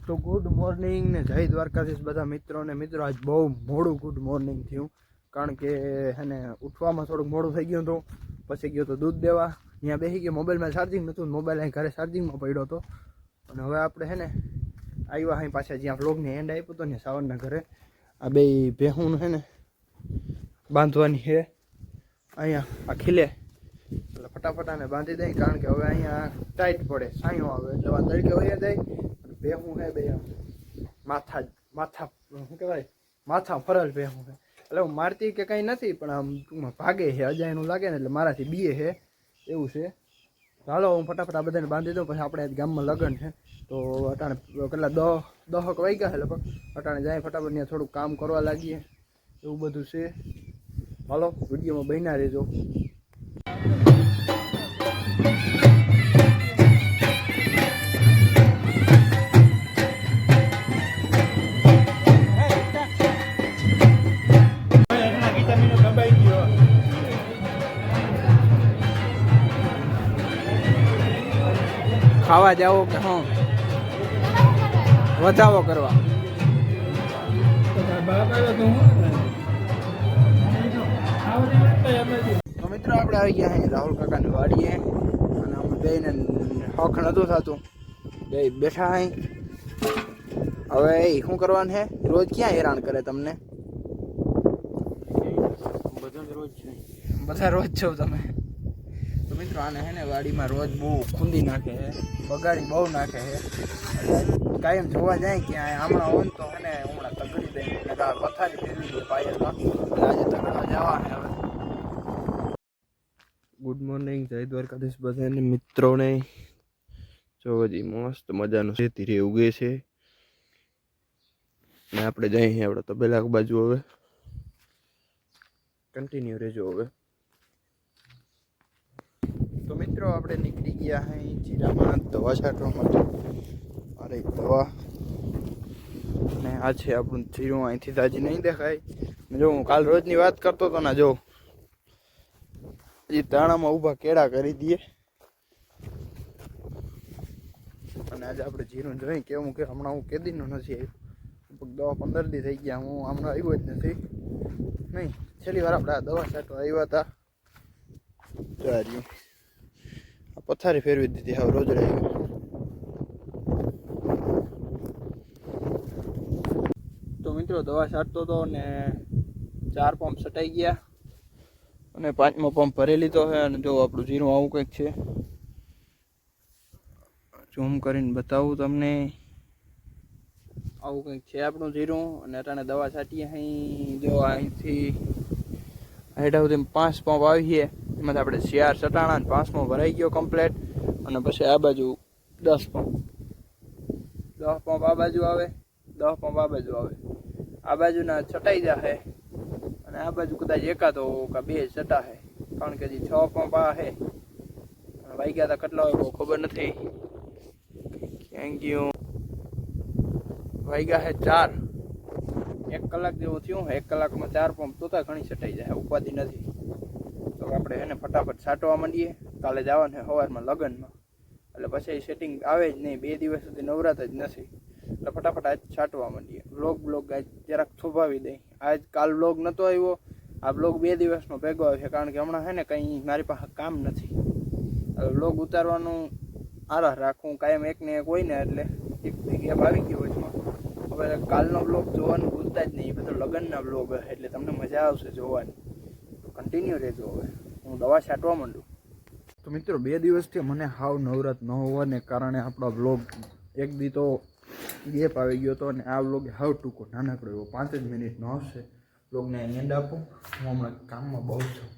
તો good morning ને જય દ્વારકાધીશ બધા મિત્રોને મિત્રો આજ બહુ મોડું ગુડ મોર્નિંગ થયું કારણ કે હેને ઉઠવામાં થોડુંક મોડું થઈ ગયું હતું પછી ગયો તો દૂધ દેવા ત્યાં બેસી ગયો મોબાઈલમાં ચાર્જિંગ નહોતું મોબાઈલ અહીં ઘરે ચાર્જિંગમાં પડ્યો હતો અને હવે આપણે હેને આવ્યા અહીં પાછા જ્યાં વ્લોગને એન્ડ આપ્યો હતો ને સાવરના ઘરે આ બે ભેહું હે ને બાંધવાની છે અહીંયા આ ખીલે એટલે ફટાફટ આને બાંધી દઈ કારણ કે હવે અહીંયા ટાઈટ પડે સાયો આવે એટલે આ તડકે વહી જાય ભેહું હે બે માથા શું કહેવાય માથા ફરલ ભેહું હે એટલે હું મારતી કે કંઈ નથી પણ આમ ટૂંકમાં ભાગે છે અજાયનું લાગે ને એટલે મારાથી બીએ છે એવું છે ચાલો હું ફટાફટ આ બધાને બાંધી દઉં પછી આપણે ગામમાં લગ્ન છે તો અટાણે કેટલા 10 વાગ્યા છે લગભગ અટાણે જાય ફટાફટ ત્યાં થોડુંક કામ કરવા લાગીએ એવું બધું છે ચાલો વિડીયોમાં બન્યા રહેજો ખાવા જાઓ કે હા વધાવો કરવા તો મિત્રો આપણે આવી ગયા અહીં રાહુલ કાકાની વાડીએ અને અમે બેને હખ નહોતું થતું બે બેઠા અહીં હવે શું કરવાનું છે રોજ ક્યાં હેરાન કરે તમને બધા રોજ છો તમે તો મિત્રો આને હે ને વાડીમાં રોજ બહુ ખૂંદી નાખે છે બગાડી બહુ નાખે છે એટલે કાયમ જોવા જાય કે હમણાં હોય તો હે ને હમણાં તગડી દે પથારી ફેરવી દે પાયલમાં આજે તગડવા જવા છે હવે ગુડ મોર્નિંગ જય દ્વારકાધીશ બધાને મિત્રોને જો હજી મસ્ત મજાનું છે ધીરે ઉગે છે ને આપણે જઈએ આપણે તબેલા બાજુ હવે કન્ટિન્યુ રહેજો હવે તો મિત્રો આપણે નીકળી ગયા અહીં જીરામાં દવા છાંટવા માટે અરે દવા અને આ છે આપણું જીરું અહીંથી તાજી નહીં દેખાય જો હું કાલ રોજની વાત કરતો હતો ને જો હજી તાણામાં ઊભા કેળા કરી દઈએ અને આજે આપણે જીરું જોઈ કેવું કે હમણાં હું કેદીનો નથી આવ્યો 10-15 દી થઈ ગયા હું હમણાં આવ્યો જ નથી નહીં છેલ્લી વાર આપણે આ દવા છાંટવા આવ્યા હતા ચાર્યું પથારી ફેરવી દીધી હવે રોજ રહી તો મિત્રો દવા છાંટતો હતો ને 4 પંપ છટાઈ ગયા અને 5મો પંપ ભરી લીધો છે અને જો આપણું જીરું આવું કંઈક છે ઝૂમ કરીને બતાવું તમને આવું કંઈક છે આપણું જીરું અને અટાણે દવા છાંટીએ અહીં જો અહીંથી હેઠા સુધી 5 પંપ આવી છે એમાં આપણે 4 સટાણા અને 5મો ભરાઈ ગયો કમ્પ્લેટ અને પછી આ બાજુ 10 પંપ 10 પંપ આ બાજુ આવે 10 પંપ આ બાજુ આવે આ બાજુના છટાઈ જશે અને આ બાજુ કદાચ એકાદો કે 2 છટાશે કારણ કે હજી 6 પંપ આ છે વાગ્યા હતા કેટલા હોય બહુ ખબર નથી ક્યાં ગયું વાગ્યા છે 4 1 કલાક જેવું થયું 1 કલાકમાં 4 પંપ તો ઘણી છટાઈ જાય ઉપાધિ નથી તો આપણે એને ફટાફટ છાંટવા માંડીએ કાલે જવાનું છે સવારમાં લગ્નમાં એટલે પછી સેટિંગ આવે જ નહીં 2 દિવસ સુધી નવરાત જ નથી એટલે ફટાફટ આજ છાંટવા માંડીએ બ્લોગ આજ જરાક થોભાવી દઈ આજ કાલ બ્લોગ નહોતો આવ્યો આ બ્લોગ 2 દિવસનો ભેગો આવ્યો કારણ કે હમણાં છે ને કંઈ મારી પાસે કામ નથી હવે બ્લોગ ઉતારવાનું આરાહ રાખું કાયમ એકને એક હોય ને એટલે એક ગેપ આવી ગયો વચમાં હવે કાલનો બ્લોગ જોવાનું ભૂલતા જ નહીં એ બધો લગ્નના બ્લોગ એટલે તમને મજા આવશે જોવાની કન્ટિન્યુ રહેજો હવે હું દવા છાંટવા માંડું તો મિત્રો 2 દિવસથી મને હાવ નવરાત ન હોવાને કારણે આપણો બ્લોગ એક દી તો ગેપ આવી ગયો હતો અને આ બ્લોગ હાવ ટૂંકો નાનકડો એવો 5 જ મિનિટનો આવશે બ્લોગને એન્ડ આપું હું હમણાં કામમાં બહુ છું